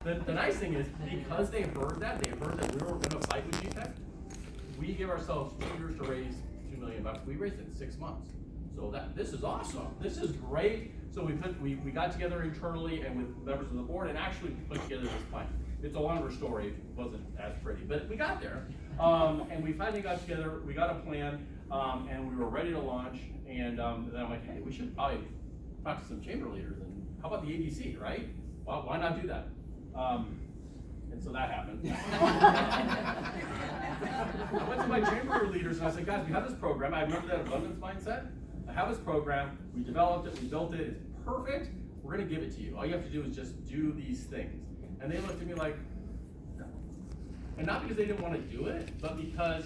The nice thing is, because they heard that we were going to fight with GTEC, we gave ourselves 2 years to raise $2 million. We raised it in 6 months. So this is awesome. This is great. So we got together internally and with members of the board and actually put together this plan. It's a longer story. It wasn't as pretty, but we got there. And we finally got together. We got a plan, and we were ready to launch. And then I'm like, hey, we should probably talk to some chamber leaders. And how about the ABC, right? Well, why not do that? And so that happened. I went to my chamber leaders and I said, guys, we have this program. I remember that abundance mindset. I have this program. We developed it. We built it. It's perfect. We're going to give it to you. All you have to do is just do these things. And they looked at me like, no. And not because they didn't want to do it, but because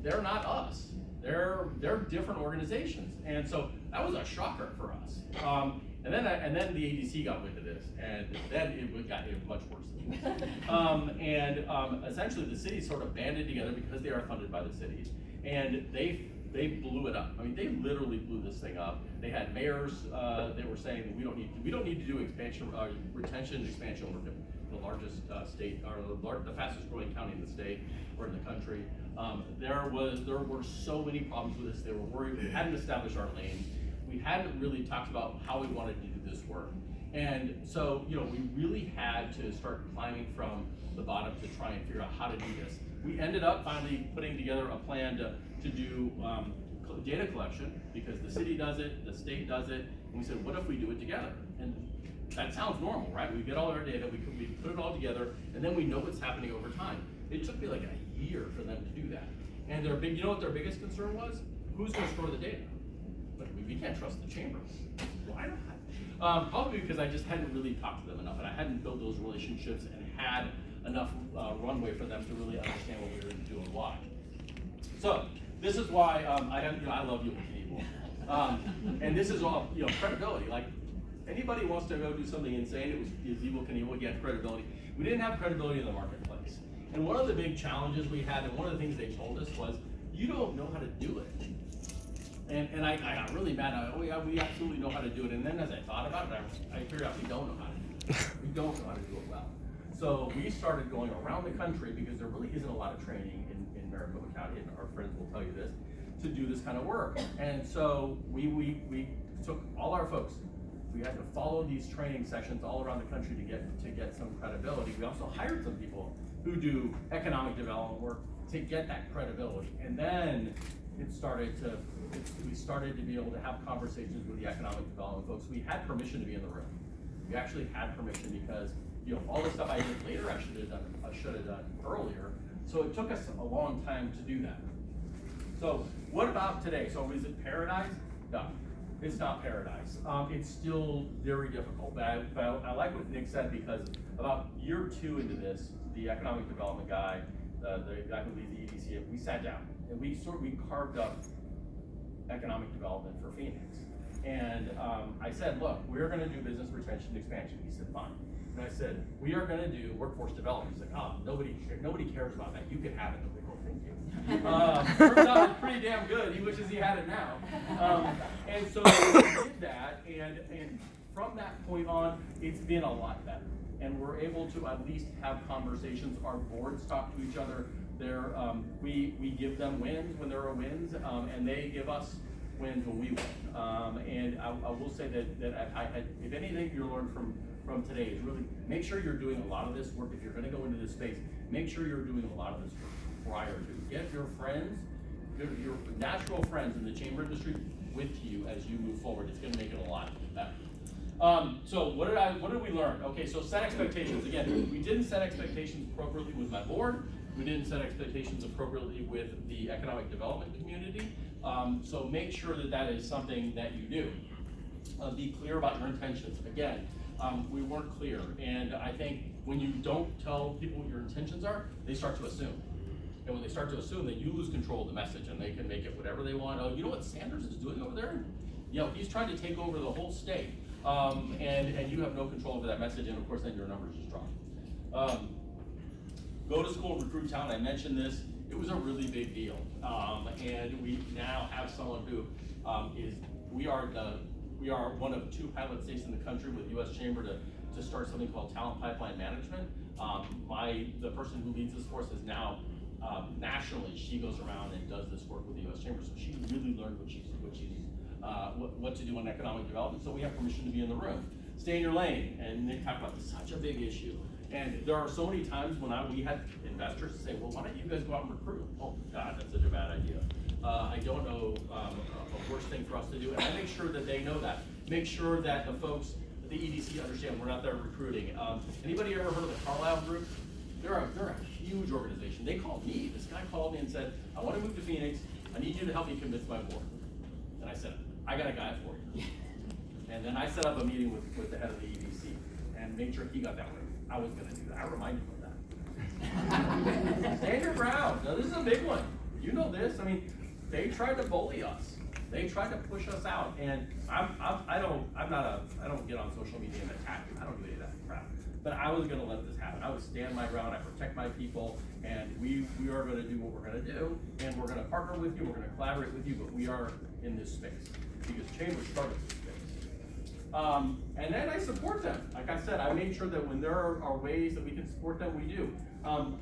they're not us. They're different organizations. And so that was a shocker for us. And then the ADC got wind of this, and then it got much worse than this. Essentially the cities sort of banded together because they are funded by the cities, and they blew it up. I mean, they literally blew this thing up. They had mayors that were saying that we don't need to do expansion, retention expansion. We're the largest state, or the fastest growing county in the state or in the country. There were so many problems with this. They were worried. We hadn't established our lane. We hadn't really talked about how we wanted to do this work. And so, we really had to start climbing from the bottom to try and figure out how to do this. We ended up finally putting together a plan to do data collection, because the city does it, the state does it, and we said, what if we do it together? And that sounds normal, right? We get all our data, we put it all together, and then we know what's happening over time. It took me like a year for them to do that. And you know what their biggest concern was? Who's going to store the data? But we can't trust the chamber. Why not? Probably because I just hadn't really talked to them enough, and I hadn't built those relationships and had enough runway for them to really understand what we were going to do and why. So this is why I love you, people. And this is all credibility. Like, anybody wants to go do something insane, it was Evel Knievel, he had credibility. We didn't have credibility in the marketplace. And one of the big challenges we had, and one of the things they told us was, you don't know how to do it. And I got really mad. We absolutely know how to do it. And then as I thought about it, I figured out we don't know how to do it. We don't know how to do it well. So we started going around the country, because there really isn't a lot of training in Maricopa County, and our friends will tell you this, to do this kind of work. And so we took all our folks. We had to follow these training sessions all around the country to get some credibility. We also hired some people who do economic development work to get that credibility. And then we started to be able to have conversations with the economic development folks. We had permission to be in the room. We actually had permission, because all the stuff I did later I should have done earlier. So it took us a long time to do that. So what about today? So is it paradise? No, it's not paradise. It's still very difficult. But I like what Nick said, because about year 2 into this, the economic development guy, the guy who leads the EDC, we sat down and we carved up economic development for Phoenix. And I said, look, we're going to do business retention and expansion. He said, fine. And I said, we are going to do workforce development. He's like, nobody cares about that. You can have it. I'm like, well, thank you. Turns out it's pretty damn good. He wishes he had it now. And so we did that, and from that point on, it's been a lot better. And we're able to at least have conversations. Our boards talk to each other. We give them wins when there are wins, and they give us wins when we win. And I will say that if anything you learned from today is really make sure you're doing a lot of this work. If you're going to go into this space, make sure you're doing a lot of this work prior to. Get your friends, your natural friends in the chamber industry with you as you move forward. It's going to make it a lot better. So what did we learn? Okay, so set expectations. Again, we didn't set expectations appropriately with my board. We didn't set expectations appropriately with the economic development community. So make sure that is something that you do. Be clear about your intentions. Again, we weren't clear, and I think when you don't tell people what your intentions are, they start to assume. And when they start to assume, then you lose control of the message, and they can make it whatever they want. Oh, you know what Sanders is doing over there? He's trying to take over the whole state, and you have no control over that message, and of course then your numbers just drop. Go to school, recruit talent. I mentioned this. It was a really big deal, and we now have someone who we are one of 2 pilot states in the country with U.S. Chamber to start something called Talent Pipeline Management. The person who leads this force is now nationally. She goes around and does this work with the U.S. Chamber, so she really learned what to do in economic development. So we have permission to be in the room. Stay in your lane, and Nick talked about this, such a big issue. And there are so many times when we had investors say, well, why don't you guys go out and recruit? Oh God, that's such a bad idea. I don't know a worse thing for us to do, and I make sure that they know that. Make sure that the folks at the EDC understand we're not there recruiting. Anybody ever heard of the Carlisle Group? They're a huge organization. They called me. This guy called me and said, I want to move to Phoenix. I need you to help me convince my board. And I said, I got a guy for you. And then I set up a meeting with the head of the EDC and made sure he got that right. I was going to do that. I reminded him of that. Stand your ground. Now, this is a big one. You know this. I mean, they tried to bully us. They tried to push us out. And I don't get on social media and attack you. I don't do any of that crap. But I was going to let this happen. I would stand my ground. I protect my people, and we are going to do what we're going to do, and we're going to partner with you. We're going to collaborate with you. But we are in this space because Chambers started this space. And then I support them. Like I said, I made sure that when there are ways that we can support them, we do.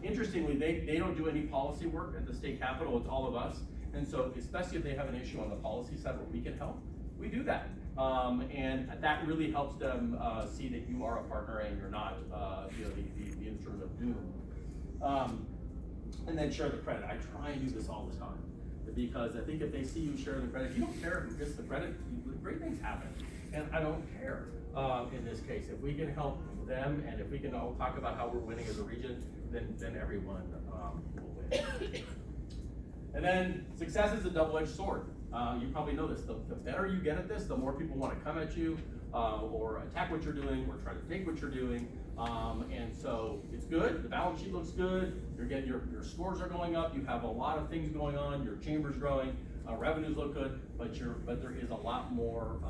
Interestingly, they don't do any policy work at the state capitol. It's all of us. And so, especially if they have an issue on the policy side where we can help, we do that. And that really helps them see that you are a partner and you're not the instrument of doom. And then share the credit. I try and do this all the time because I think if they see you share the credit, you don't care who gets the credit, great things happen. And I don't care in this case. If we can help them and if we can all talk about how we're winning as a region, then everyone will win. And then success is a double-edged sword. You probably know this. The better you get at this, the more people want to come at you or attack what you're doing or try to take what you're doing. And so it's good. The balance sheet looks good. You're getting your scores are going up. You have a lot of things going on. Your chamber's growing. Revenues look good, but there is a lot more.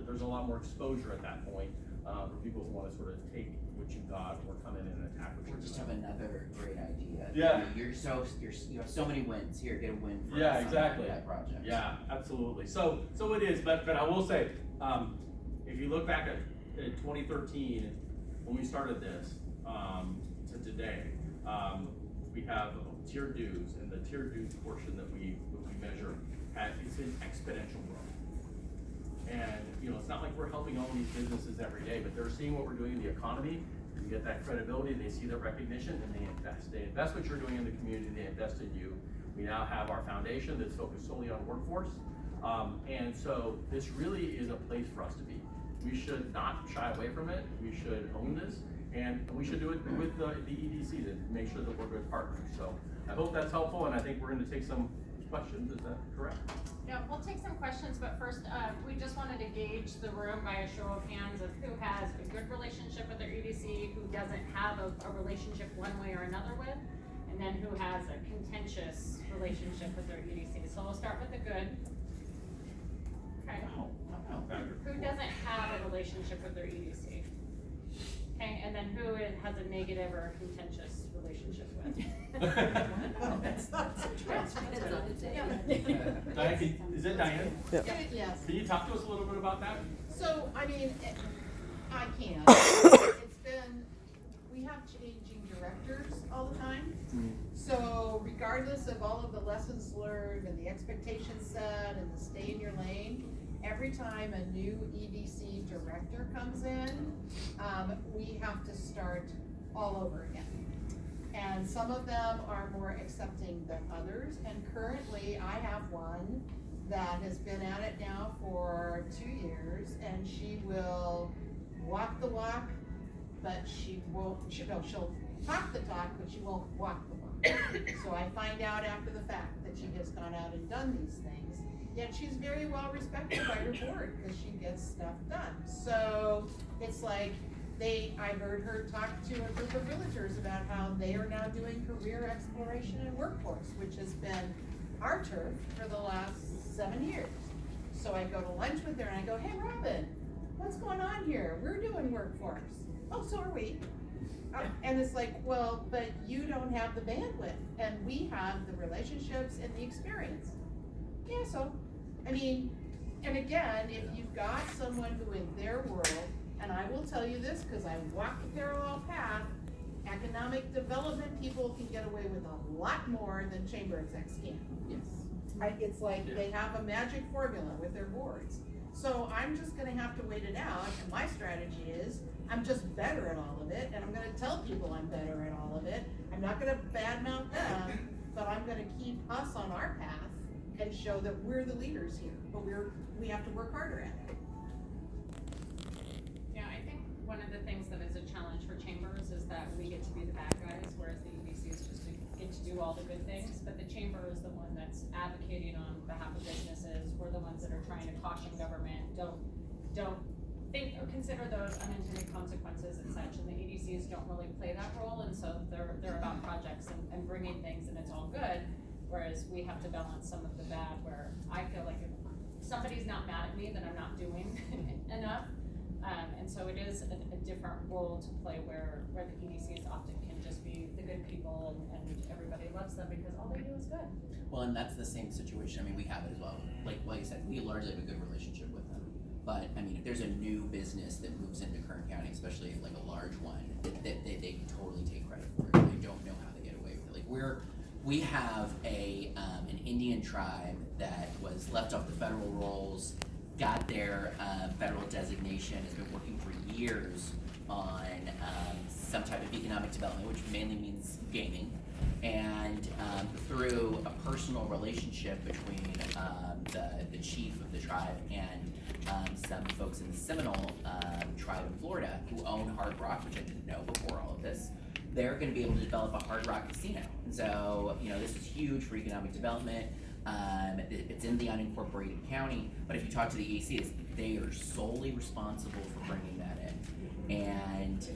There's a lot more exposure at that point for people who want to sort of take what you got or come in and attack what you're doing. Just have another great idea. Yeah. You have so many wins. Here, get a win for yeah, exactly. That project. Yeah, absolutely. So it is, but I will say, if you look back at 2013 when we started this to today, we have tiered dues, and the tiered dues portion that we measure it's in exponential growth. And it's not like we're helping all these businesses every day, but they're seeing what we're doing in the economy. You get that credibility, they see that recognition, and they invest. They invest what you're doing in the community, they invest in you. We now have our foundation that's focused solely on workforce. And so this really is a place for us to be. We should not shy away from it. We should own this, and we should do it with the EDC to make sure that we're good partners. So I hope that's helpful, and I think we're going to take some questions. Is that correct? Yeah, we'll take some questions, but first, we just wanted to gauge the room by a show of hands of who has a good relationship with their EDC, who doesn't have a relationship one way or another with, and then who has a contentious relationship with their EDC. So we'll start with the good. Okay. Who doesn't have a relationship with their EDC? Okay, and then who has a negative or a contentious relationship with? That's not so Diane, is it Diane? Yes. Can you talk to us a little bit about that? So, I mean, I can. We have changing directors all the time. So regardless of all of the lessons learned and the expectations set and the stay in your lane, every time a new EDC director comes in, we have to start all over again. And some of them are more accepting than others. And currently I have one that has been at it now for 2 years, and she will walk the walk, but she'll talk the talk, but she won't walk the walk. So I find out after the fact that she has gone out and done these things, yet she's very well respected by her board because she gets stuff done. So it's like, I heard her talk to a group of realtors about how they are now doing career exploration and workforce, which has been our turf for the last 7 years. So I go to lunch with her and I go, hey Robin, what's going on here? We're doing workforce. Oh, so are we. And it's like, well, but you don't have the bandwidth and we have the relationships and the experience. Yeah, so, I mean, and again, if you've got someone who in their world And I will tell you this, cause I walked the parallel path, economic development people can get away with a lot more than chamber execs can. Yes. It's like they have a magic formula with their boards. So I'm just gonna have to wait it out, and my strategy is, I'm just better at all of it, and I'm gonna tell people I'm better at all of it. I'm not gonna badmouth them, but I'm gonna keep us on our path and show that we're the leaders here, but we have to work harder at it. Yeah, I think one of the things that is a challenge for chambers is that we get to be the bad guys, whereas the EDCs just get to do all the good things, but the chamber is the one that's advocating on behalf of businesses. We're the ones that are trying to caution government, don't think or consider those unintended consequences and such, and the EDCs don't really play that role, and so they're about projects and bringing things, and it's all good, whereas we have to balance some of the bad, where I feel like if somebody's not mad at me, then I'm not doing enough. And so it is a different role to play where the EDCs often can just be the good people and everybody loves them because all they do is good. Well, and that's the same situation, I mean, we have it as well. Like you said, we largely have a good relationship with them. But, I mean, if there's a new business that moves into Kern County, especially like a large one, they can totally take credit for it. I don't know how they get away with it. Like we have an Indian tribe that was left off the federal rolls, got their federal designation, has been working for years on some type of economic development, which mainly means gaming. And through a personal relationship between the chief of the tribe and some folks in the Seminole tribe in Florida who own Hard Rock, which I didn't know before all of this, they're gonna be able to develop a Hard Rock casino. And so, this is huge for economic development. It's in the unincorporated county, but if you talk to the EDCs, they are solely responsible for bringing that in. And,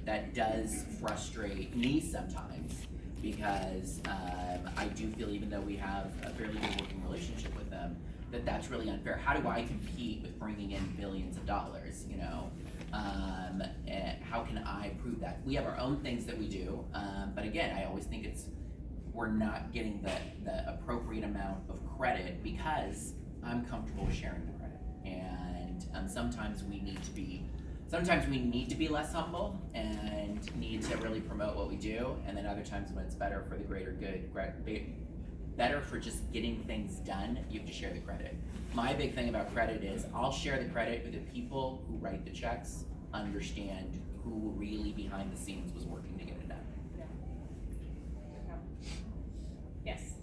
that does frustrate me sometimes because I do feel, even though we have a fairly good working relationship with them, that's really unfair. How do I compete with bringing in billions of dollars, and how can I prove that? We have our own things that we do, but again, I always think we're not getting the appropriate amount of credit because I'm comfortable with sharing the credit. And sometimes we need to be less humble and need to really promote what we do, and then other times when it's better for the greater good, better for just getting things done, you have to share the credit. My big thing about credit is I'll share the credit with the people who write the checks, understand who really behind the scenes was working to get it done. Yes.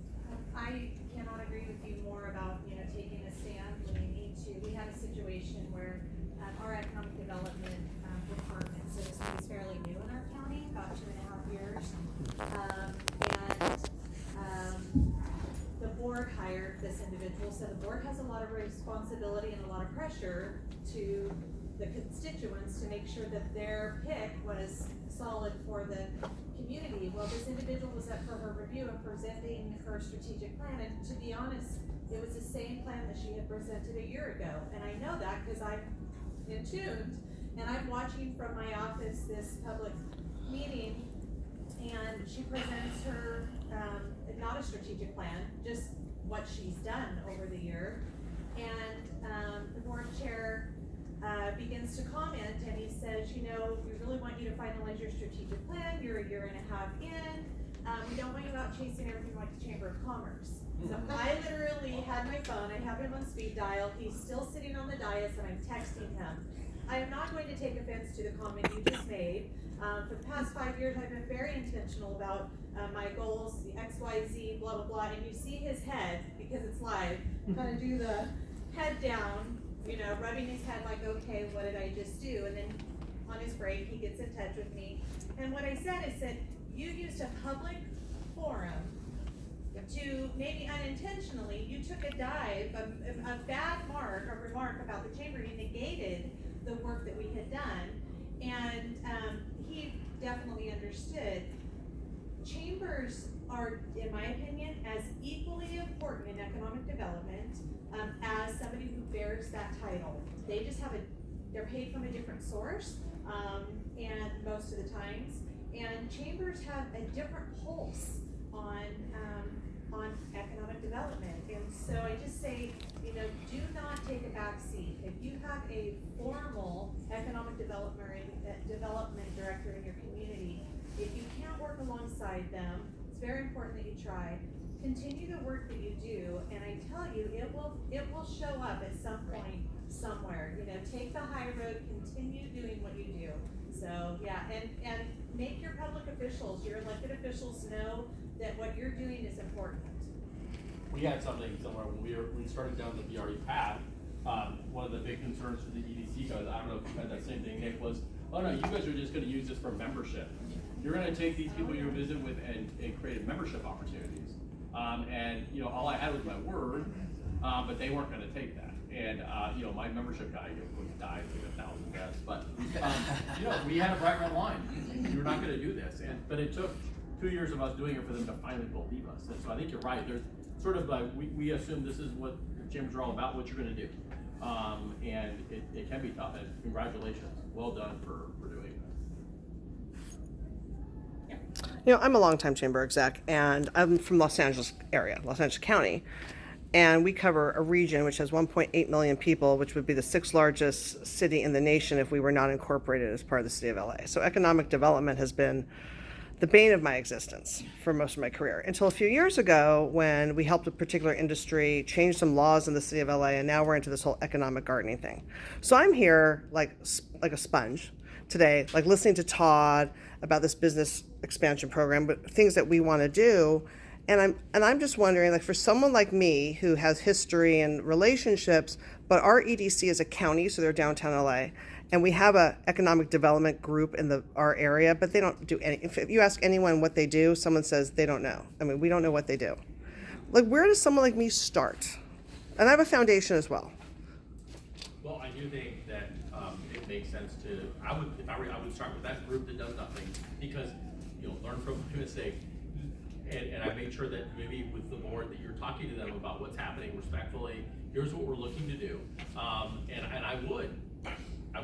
I cannot agree with you more about, taking a stand when we need to. We had a situation where our economic development department, so to speak, is fairly new in our county, about 2.5 years. The board hired this individual, so the board has a lot of responsibility and a lot of pressure to the constituents to make sure that their pick was solid for the community. Well, this individual was up for her review and presenting her strategic plan, and to be honest, it was the same plan that she had presented a year ago. And I know that because I'm in tuned, and I'm watching from my office this public meeting, and she presents her, not a strategic plan, just what she's done over the year. And the board chair begins to comment, and he says, we really want you to finalize your strategic plan. You're a year and a half in. We don't want you out chasing everything like the Chamber of Commerce. So I literally had my phone, I have him on speed dial, he's still sitting on the dais, and I'm texting him. I am not going to take offense to the comment you just made. For the past 5 years, I've been very intentional about my goals, the XYZ, blah, blah, blah, and you see his head, because it's live, kind of do the head down, rubbing his head like, okay, what did I just do? And then on his break, he gets in touch with me. And what I said is that you used a public forum to, maybe unintentionally, you took a dive, a bad remark about the chamber. You negated the work that we had done. And he definitely understood. Chambers are, in my opinion, as equally important in economic development as somebody who bears that title. They just they're paid from a different source, and most of the times, and chambers have a different pulse on on economic development. And so I just say, you know, do not take a back seat. If you have a formal economic development director in your community, if you can't work alongside them, it's very important that you try. Continue the work that you do, and I tell you, it will show up at some point somewhere. You know, take the high road, continue doing what you do. So yeah, and make your public officials, your elected officials know that what you're doing is important. We had something somewhere when we started down the BRE path. One of the big concerns for the EDC guys, I don't know if you had that same thing, Nick, was, oh no, you guys are just gonna use this for membership. You're gonna take these people you visit with and create membership opportunities. And you know, all I had was my word, but they weren't gonna take that. And you know, my membership guy, died like 1,000 deaths, but you know, we had a bright red line. You're not gonna do this, but it took 2 years of us doing it for them to finally believe us. And so I think you're right. There's sort of we assume this is what the chambers are all about, what you're gonna do. And it can be tough, and congratulations, well done for doing that. You know, I'm a longtime chamber exec, and I'm from Los Angeles area, Los Angeles County. And we cover a region which has 1.8 million people, which would be the 6th largest city in the nation if we were not incorporated as part of the city of LA. So economic development has been the bane of my existence for most of my career. Until a few years ago, when we helped a particular industry change some laws in the city of LA, and now we're into this whole economic gardening thing. So I'm here like a sponge today, like listening to Todd about this business expansion program, but things that we want to do. And I'm just wondering, like, for someone like me who has history and relationships, but our EDC is a county, so they're downtown LA, and we have a economic development group in our area, but they don't do any. If you ask anyone what they do, someone says they don't know. I mean, we don't know what they do. Like, where does someone like me start? And I have a foundation as well. Well, I do think that it makes sense to. I would start with that group that does nothing, because you'll learn from your mistake. And I made sure that maybe with the board that you're talking to them about what's happening respectfully. Here's what we're looking to do, and I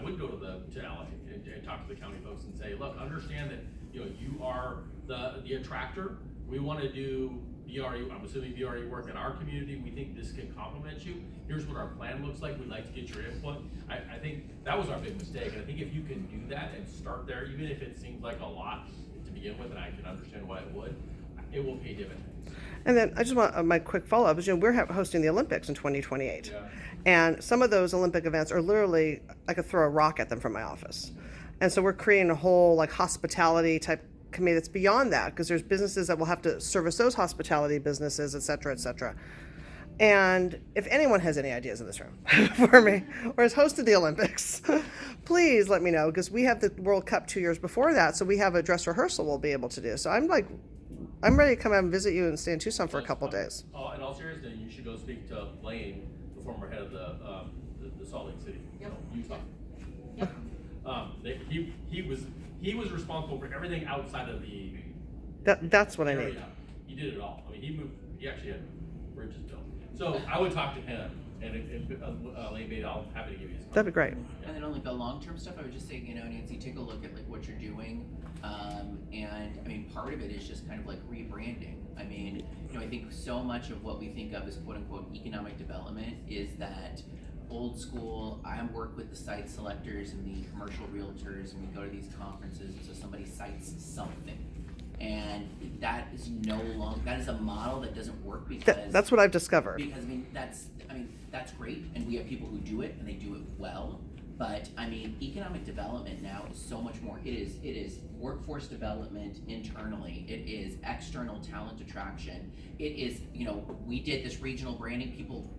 would go to LA and talk to the county folks and say, look, understand that you are the attractor. We want to do BRE. I'm assuming BRE work in our community. We think this can complement you. Here's what our plan looks like. We'd like to get your input. I think that was our big mistake, and I think if you can do that and start there, even if it seems like a lot to begin with, and I can understand why it would. It will pay dividends. And then I just want my quick follow-up is, we're hosting the Olympics in 2028. Yeah. And some of those Olympic events are literally, I could throw a rock at them from my office. And so we're creating a whole like hospitality type committee that's beyond that, because there's businesses that will have to service those hospitality businesses, et cetera, et cetera. And if anyone has any ideas in this room for me, or has hosted the Olympics, please let me know, because we have the World Cup 2 years before that, so we have a dress rehearsal we'll be able to do. So I'm ready to come out and visit you and stay in Tucson for a couple days. In all seriousness, you should go speak to Lane, the former head of the Salt Lake City, Utah. Yep. He was responsible for everything outside of the That's what I area. need. He did it all. I mean, he actually had bridges built. So I would talk to him, and if Lane Bate, I'm happy to give you his contact. That'd be great. And then on like the long-term stuff, I would just say, Nancy, take a look at like what you're doing. And I mean, part of it is just kind of like rebranding. I mean, I think so much of what we think of as quote unquote economic development is that old school, I work with the site selectors and the commercial realtors, and we go to these conferences, and so somebody cites something. And that is that is a model that doesn't work, because That's what I've discovered. Because that's great, and we have people who do it and they do it well. But I mean, economic development now is so much more. It is workforce development internally. It is external talent attraction. It is, we did this regional branding. People,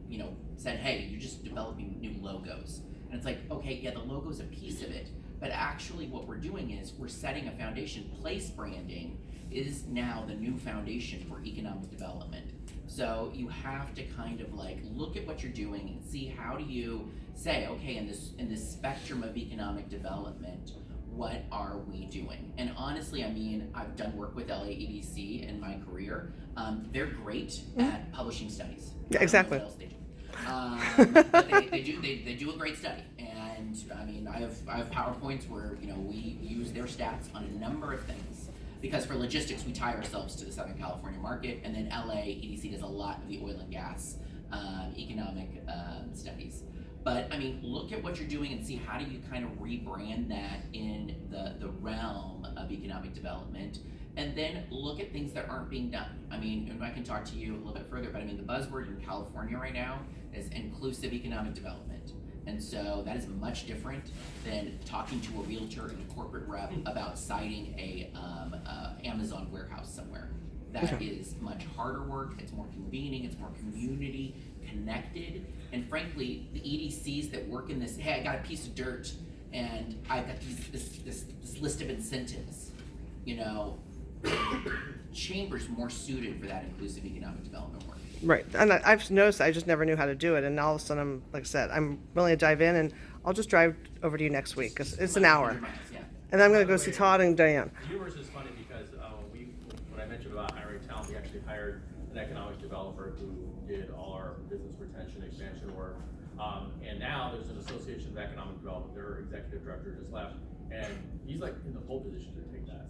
said, hey, you're just developing new logos. And it's like, okay, yeah, the logo's a piece of it. But actually what we're doing is we're setting a foundation. Place branding is now the new foundation for economic development. So you have to kind of like look at what you're doing and see, how do you say, okay, in this spectrum of economic development, what are we doing? And honestly, I mean, I've done work with LAEDC in my career. They're great at publishing studies. Yeah, exactly. But they do a great study. And I mean, I have PowerPoints where we use their stats on a number of things. because for logistics, we tie ourselves to the Southern California market, and then LA, EDC does a lot of the oil and gas economic studies. But I mean, look at what you're doing and see how do you kind of rebrand that in the realm of economic development, and then look at things that aren't being done. I mean, and I can talk to you a little bit further, but I mean, the buzzword in California right now is inclusive economic development. And so that is much different than talking to a realtor and a corporate rep about citing a Amazon warehouse somewhere. That is much harder work, it's more convening, it's more community connected, and frankly, the EDCs that work in this, hey, I got a piece of dirt and I've got this list of incentives, you know, Chamber's more suited for that inclusive economic development work. Right, and I've noticed I just never knew how to do it, and all of a sudden, like I said, I'm willing to dive in, and I'll just drive over to you next week, 'cause it's an hour. 100 miles, yeah. And then I'm gonna go see Todd and Diane. Yours is funny because when I mentioned about hiring talent, we actually hired an economic developer who did all our business retention expansion work. And now there's an Association of Economic Development, their executive director just left, and he's like in the pole position to take that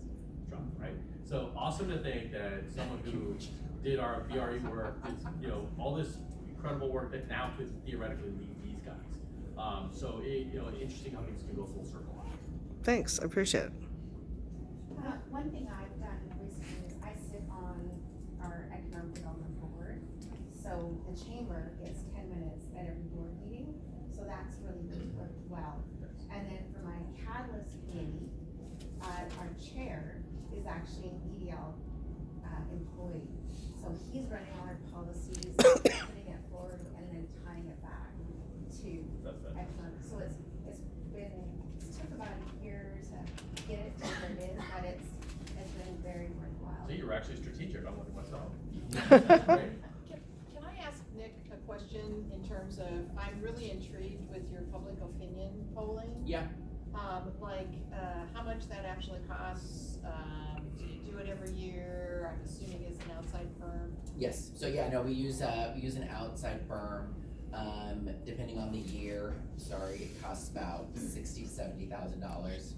job, right? So awesome to think that someone who did our BRE work, did, all this incredible work that now could theoretically lead these guys. So interesting how things can go full circle. Thanks, I appreciate it. One thing I've done recently is I sit on our economic development board. So the chamber gets 10 minutes at every board meeting, so that's really worked well. And then for my Catalyst committee, our chair is actually an EDL employee. So he's running all our policies, putting it forward, and then tying it back to economic. So it took about a year to get it to where it is, but it's been very worthwhile. So you were actually strategic, I'm looking myself. That's great. Can I ask Nick a question in terms of, I'm really intrigued with your public opinion polling. Yeah. How much that actually costs, do you do it every year? I'm assuming it's an outside firm. Yes. So yeah, no, we use an outside firm. Depending on the year, it costs about $60,000 to $70,000,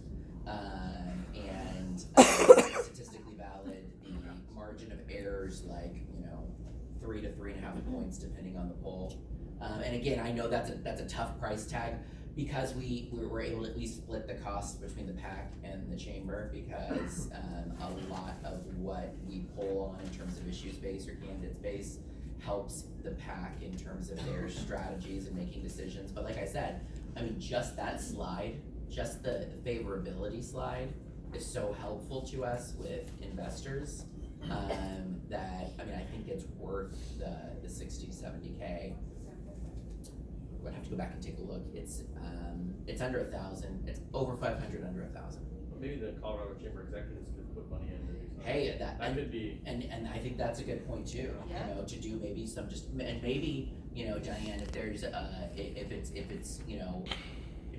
and statistically valid. The margin of errors, 3 to 3.5 points, depending on the poll. And again, I know that's a tough price tag because we were able to at least split the cost between the PAC and the chamber, because a lot of what we poll on in terms of issues based or candidates based helps the PAC in terms of their strategies and making decisions. But like I said, I mean, just that slide, just the favorability slide is so helpful to us with investors, that, I mean, I think it's worth the 60, 70K. I'd have to go back and take a look. It's under 1,000, it's over 500, under 1,000. Well, maybe the Colorado Chamber executives could put money in to do something. Hey, that could be. And I think that's a good point too. Yeah. To do maybe some and maybe Diane, if there's if it's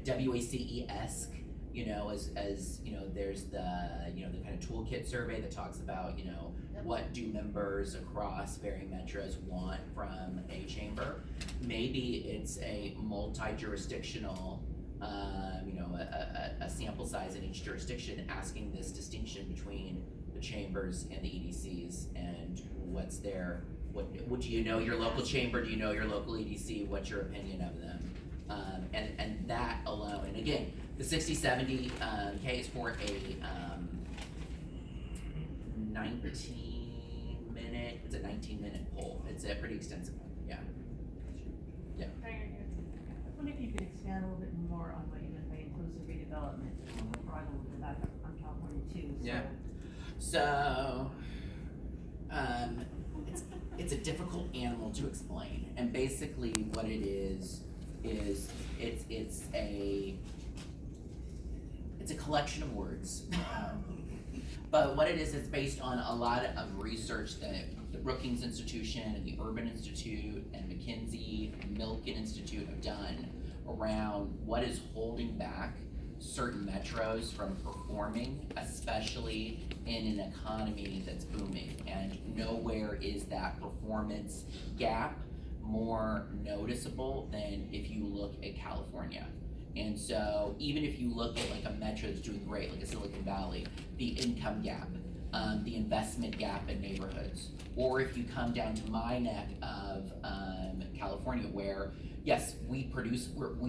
WACE-esque, as there's the kind of toolkit survey that talks about what do members across varying metros want from a chamber. Maybe it's a multi-jurisdictional, a sample size in each jurisdiction, asking this distinction between the chambers and the EDCs, and what's their, what do you know your local chamber, do you know your local EDC, what's your opinion of them? And that alone, and again, the 60-70 K is for a 19-minute, it's a 19-minute poll. It's a pretty extensive one, yeah. I wonder if you could expand a little bit more on what you meant by inclusive redevelopment. We're probably going to look at that on California too. Yeah. So, it's a difficult animal to explain, and basically what it is it's a collection of words. But what it is, it's based on a lot of research that the Brookings Institution and the Urban Institute and McKinsey and Milken Institute have done around what is holding back certain metros from performing, especially in an economy that's booming. And nowhere is that performance gap more noticeable than if you look at California. And so even if you look at like a metro that's doing great, like a Silicon Valley, the income gap the investment gap in neighborhoods. Or if you come down to my neck of California, where yes, we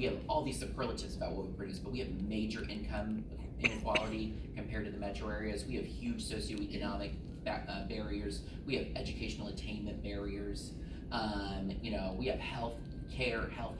have all these superlatives about what we produce, but we have major income inequality compared to the metro areas. We have huge socioeconomic barriers. We have educational attainment barriers. We have health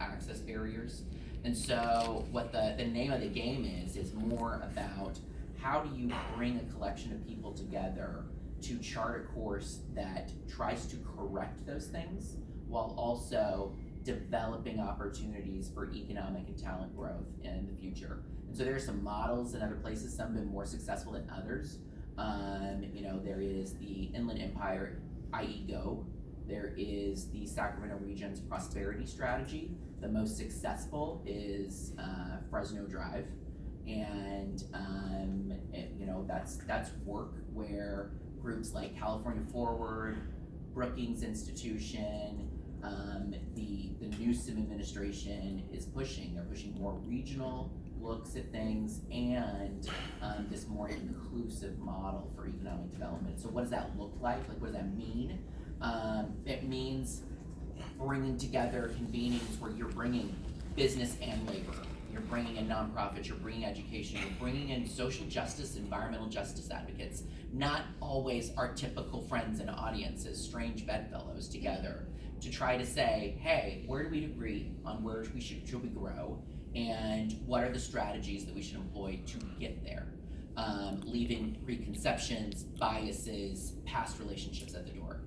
access barriers. And so what the name of the game is more about how do you bring a collection of people together to chart a course that tries to correct those things while also developing opportunities for economic and talent growth in the future. And so there are some models in other places, some have been more successful than others. There is the Inland Empire IEGO. There is the Sacramento Region's Prosperity Strategy. The most successful is Fresno Drive. And that's work where groups like California Forward, Brookings Institution, the Newsom administration is pushing. They're pushing more regional looks at things and this more inclusive model for economic development. So what does that look like? Like, what does that mean? It means bringing together convenings where you're bringing business and labor. You're bringing in nonprofits, you're bringing education, you're bringing in social justice, environmental justice advocates, not always our typical friends and audiences, strange bedfellows together to try to say, hey, where do we agree on where should we grow, and what are the strategies that we should employ to get there, leaving preconceptions, biases, past relationships at the door.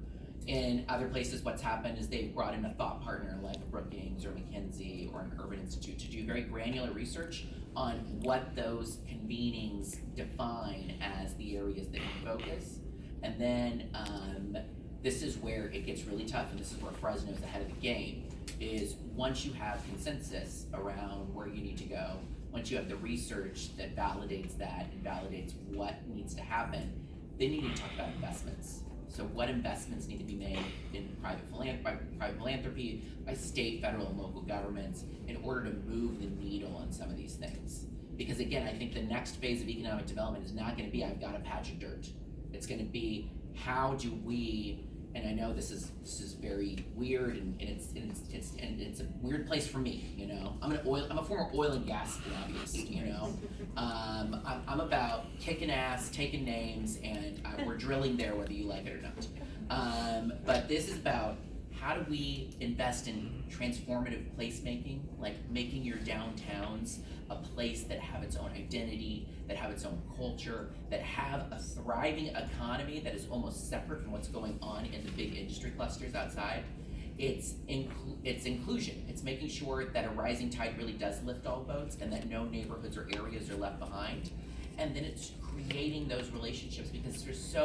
In other places, what's happened is they've brought in a thought partner like Brookings or McKinsey or an Urban Institute to do very granular research on what those convenings define as the areas that you focus. And then this is where it gets really tough, and this is where Fresno is ahead of the game, is once you have consensus around where you need to go, once you have the research that validates that and validates what needs to happen, then you need to talk about investments. So what investments need to be made in private philanthropy, by state, federal, and local governments in order to move the needle on some of these things? Because again, I think the next phase of economic development is not gonna be, I've got a patch of dirt. It's gonna be, how do we, and I know this is very weird and it's a weird place for me, I'm a former oil and gas lobbyist, I'm about kicking ass, taking names, and we're drilling there whether you like it or not. But this is about, how do we invest in transformative placemaking, like making your downtowns a place that have its own identity, that have its own culture, that have a thriving economy that is almost separate from what's going on in the big industry clusters outside. It's inclusion. It's making sure that a rising tide really does lift all boats and that no neighborhoods or areas are left behind. And then it's creating those relationships, because there's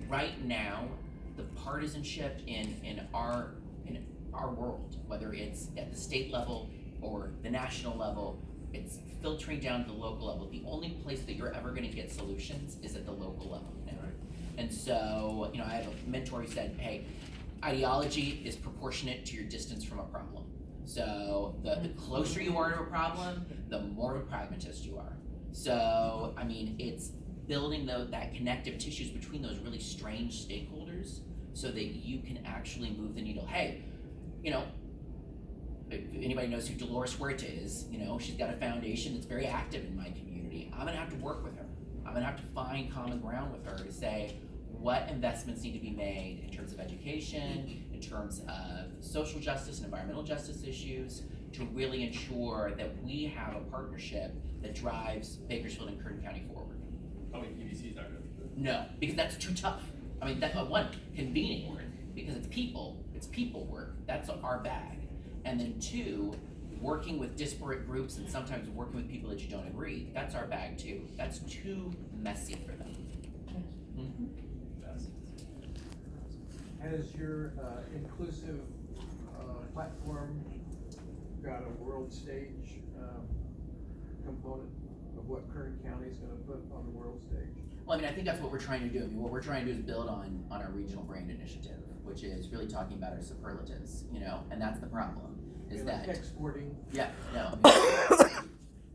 right now, the partisanship in our world, whether it's at the state level or the national level, it's filtering down to the local level. The only place that you're ever gonna get solutions is at the local level now. Right. And so, I have a mentor who said, hey, ideology is proportionate to your distance from a problem. So the closer you are to a problem, the more of a pragmatist you are. So, it's building that connective tissues between those really strange stakeholders so that you can actually move the needle. Hey, if anybody knows who Dolores Huerta is, she's got a foundation that's very active in my community. I'm gonna have to work with her. I'm gonna have to find common ground with her to say what investments need to be made in terms of education, in terms of social justice and environmental justice issues, to really ensure that we have a partnership that drives Bakersfield and Kern County forward. EDC's not gonna be good. No, because that's too tough. That's one, convening work, because it's people work, that's our bag. And then two, working with disparate groups and sometimes working with people that you don't agree, that's our bag too. That's too messy for them. Has your inclusive platform got a world stage component of what Kern County is gonna put on the world stage? Well, I think that's what we're trying to do. What we're trying to do is build on our regional brand initiative, which is really talking about our superlatives, and that's the problem, is like that exporting. Yeah, no.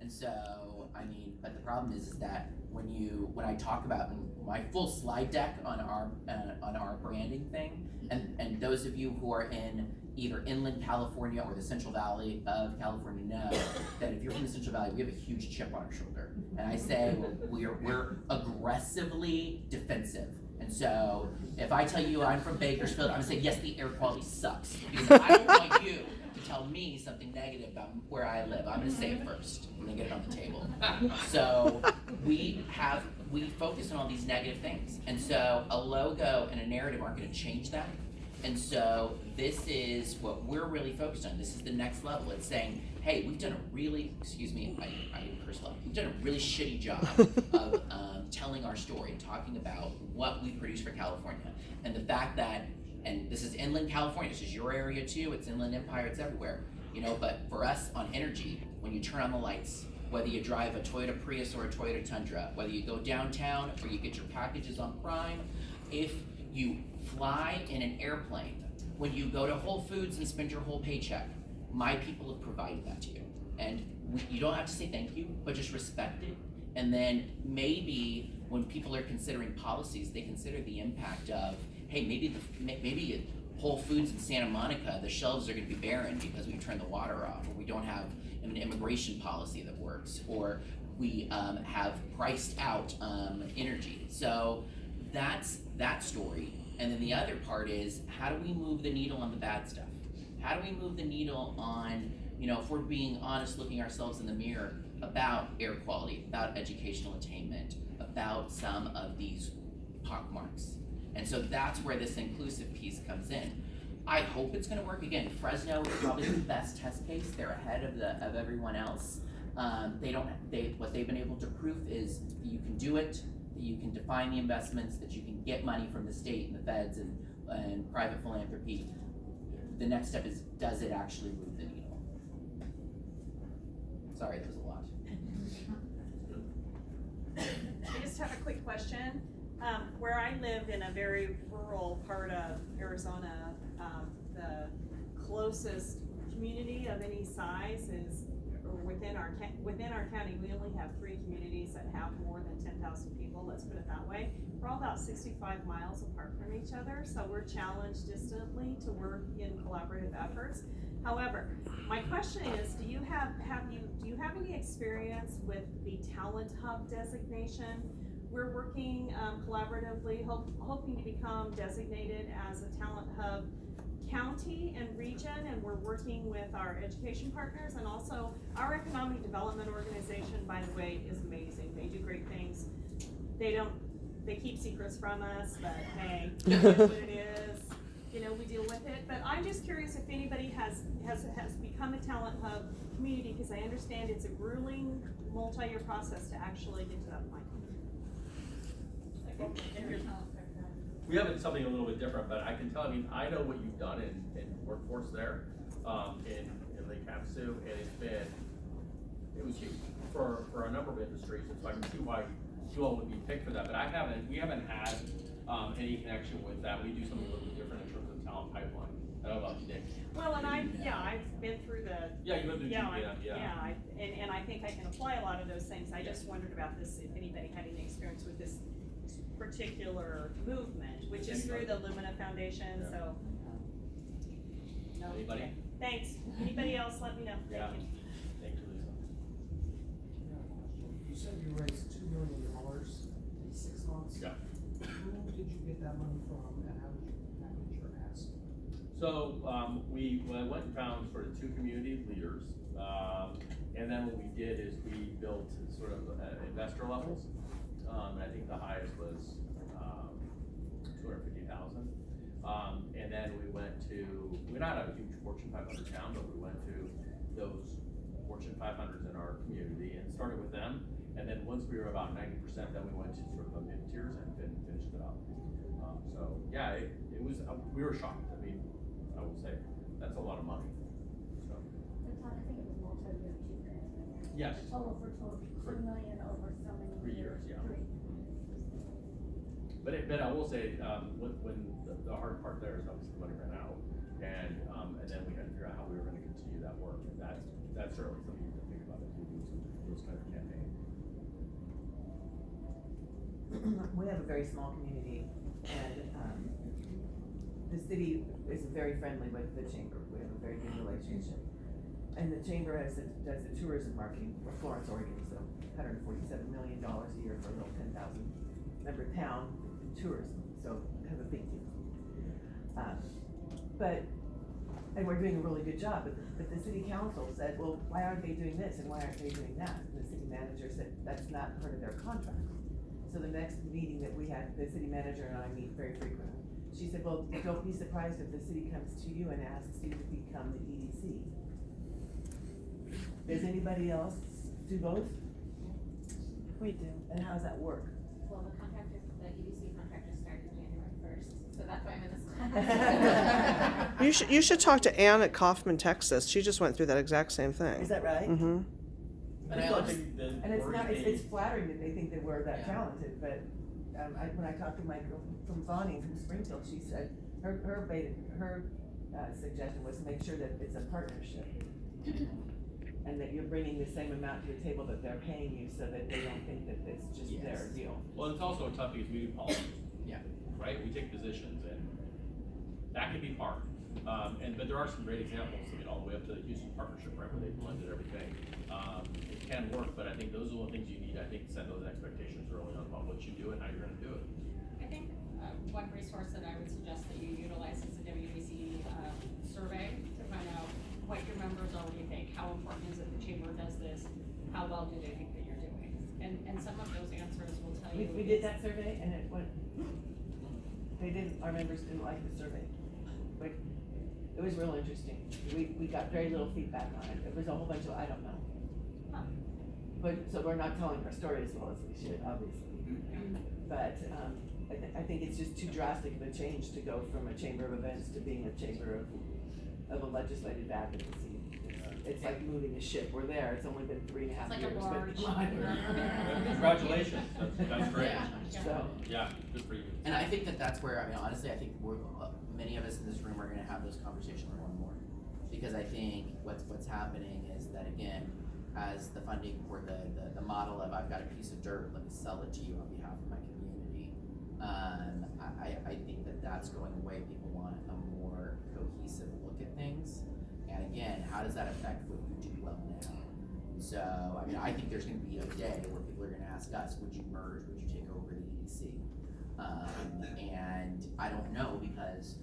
And so, I mean, but the problem is that when I talk about my full slide deck on our branding thing, and those of you who are in either inland California or the Central Valley of California know that if you're from the Central Valley, we have a huge chip on our shoulder. And I say we're aggressively defensive. And so if I tell you I'm from Bakersfield, I'm gonna say, yes, the air quality sucks. Because I don't want you to tell me something negative about where I live. I'm gonna say it first. I'm gonna get it on the table. So we focus on all these negative things. And so a logo and a narrative aren't gonna change that. And so this is what we're really focused on. This is the next level. It's saying, hey, we've done a really, excuse me, I curse a lot. We've done a really shitty job of telling our story and talking about what we produce for California. And the fact that, and this is inland California, this is your area too, it's Inland Empire, it's everywhere. You know, but for us on energy, when you turn on the lights, whether you drive a Toyota Prius or a Toyota Tundra, whether you go downtown or you get your packages on Prime, if you fly in an airplane, when you go to Whole Foods and spend your whole paycheck, my people have provided that to you. And you don't have to say thank you, but just respect it. And then maybe when people are considering policies, they consider the impact of, hey, maybe at Whole Foods in Santa Monica, the shelves are gonna be barren because we turned the water off, or we don't have an immigration policy that works, or we have priced out energy. So that's that story. And then the other part is, how do we move the needle on the bad stuff? How do we move the needle on, you know, if we're being honest, looking ourselves in the mirror about air quality, about educational attainment, about some of these pockmarks. And so that's where this inclusive piece comes in. I hope it's gonna work. Again, Fresno is probably the best test case. They're ahead of everyone else. What they've been able to prove is that you can do it, that you can define the investments, that you can get money from the state and the feds and private philanthropy. The next step is, does it actually move the needle? Sorry, that was a lot. I just have a quick question. Where I live in a very rural part of Arizona, the closest community of any size is within our county. We only have 3 communities that have more than 10,000 people. Let's put it that way. We're all about 65 miles apart from each other, so we're challenged distantly to work in collaborative efforts. However, my question is, do you have any experience with the Talent Hub designation? We're working collaboratively, hoping to become designated as a Talent Hub county and region, and we're working with our education partners, and also our economic development organization, by the way, is amazing. They do great things. They keep secrets from us, but hey, it is what it is. You know, we deal with it. But I'm just curious if anybody has become a Talent Hub community, because I understand it's a grueling, multi-year process to actually get to that point. We have something a little bit different, but I can tell, I mean, I know what you've done in workforce there, in Lake Havasu, and it was huge for a number of industries, and so I can see why you all would be picked for that, but we haven't had any connection with that. We do something a little bit different in terms of talent pipeline. I don't know about you, Nick. Well, and I've been through the. Yeah, you went through and I think I can apply a lot of those things. I just wondered about this, if anybody had any experience with this particular movement, which is through the Lumina Foundation, so. No. Anybody? Okay. Thanks. Anybody else, let me know. Yeah. Thank you. Thank you, Lisa. You said you raised $2 million in 6 months. Yeah. Who did you get that money from, and how did you package your ask? So we went and found sort of 2 community leaders, and then what we did is we built sort of investor levels. And I think the highest was 250,000. And then we're not a huge Fortune 500 town, but we went to those Fortune 500s in our community and started with them. And then once we were about 90%, then we went to sort of a mid-tiers and finished it up. So yeah, it was, we were shocked. I mean, I will say, that's a lot of money. So. I think it was multi-year too. Yes. Total for 2 million over so many 3 years, yeah. 3. But I will say, when the hard part there is obviously the money ran out, and then we had to figure out how we were going to continue that work, and that's certainly something you can think about as we do those kind of campaigns. we have a very small community, and, the city is very friendly with the chamber, we have a very good relationship. And the chamber does the tourism marketing for Florence, Oregon, so $147 million a year for a little 10,000 member town in tourism, so have a big deal. And we're doing a really good job, but the city council said, well, why aren't they doing this and why aren't they doing that? And the city manager said, that's not part of their contract. So the next meeting that we had, the city manager and I meet very frequently. She said, well, don't be surprised if the city comes to you and asks you to become the EDC. Does anybody else do both? We do. And how does that work? Well, the EDC contractor started January first, so that's why I'm in this class. You should talk to Ann at Kaufman, Texas. She just went through that exact same thing. Is that right? Mm-hmm. And I don't think the And it's word not, is- it's flattering that they think that we're that Yeah. talented, but, when I talked to my girl from Bonnie from Springfield, she said, her suggestion was to make sure that it's a partnership. And that you're bringing the same amount to the table that they're paying you, so that they don't think that it's just their Yes. deal. Well, it's also tough because we do policy. Yeah. Right, we take positions and that can be hard. But there are some great examples, I mean, all the way up to the Houston partnership, right, where they blended everything. It can work, but I think those are the things you need, I think, to set those expectations early on about what you do and how you're gonna do it. I think, one resource that I would suggest that you utilize is the WBC, survey to find out what your members already think, how important is it the chamber does this, how well do they think that you're doing? And some of those answers will tell you. We did that survey and it went, our members didn't like the survey. But it was real interesting. We got very little feedback on it. It was a whole bunch of, I don't know. Huh. But, so we're not telling our story as well as we should, obviously. But, I think it's just too drastic of a change to go from a chamber of events to being a chamber of a legislative advocacy. It's like moving a ship. We're there. It's only been 3.5 It's like years. a but barge. Congratulations, that's great. Yeah. So, Yeah, good for you. And I think that that's where, I mean, honestly, I think many of us in this room are gonna have those conversations more and more. Because I think what's happening is that, again, as the funding or the model of I've got a piece of dirt, let me sell it to you on behalf of my community. I think that that's going away. People want a more cohesive look at things. And again, how does that affect what you do well now? So, I mean, I think there's gonna be a day where people are gonna ask us, would you merge, would you take over the EDC? And I don't know, because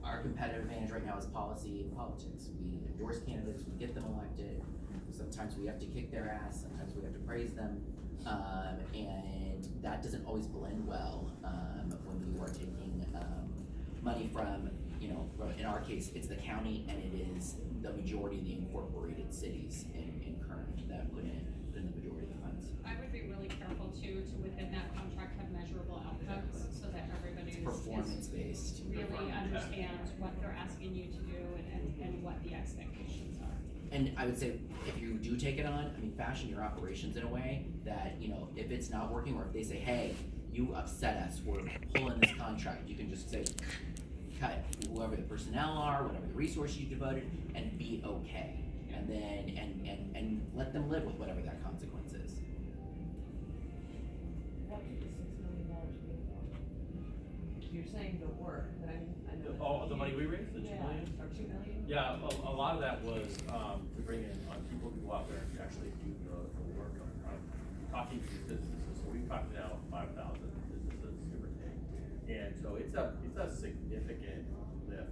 our competitive advantage right now is policy and politics. We endorse candidates, we get them elected. Sometimes we have to kick their ass, sometimes we have to praise them. And that doesn't always blend well, when you are taking, money from, in our case, it's the county and it is the majority of the incorporated cities in Kern that put in the majority of the funds. I would be really careful too, to within that contract have measurable outcomes, so that everybody is Performance-based. really understands what they're asking you to do and what the expectations are. And I would say, if you do take it on, I mean, fashion your operations in a way that, if it's not working, or if they say, hey, you upset us, we're pulling this contract, you can just say, cut whoever the personnel are, whatever the resources you devoted, and be okay. And then, and let them live with whatever that consequence is. what would the $6 million be for? You're saying the work, but I know. Oh, the money we raised, the 2 million? Or 2 million? Yeah, a lot of that was, to bring in, people to go out there and actually do the work of, talking to businesses. So we've talked now 5,000 businesses, give or take. And so it's a significant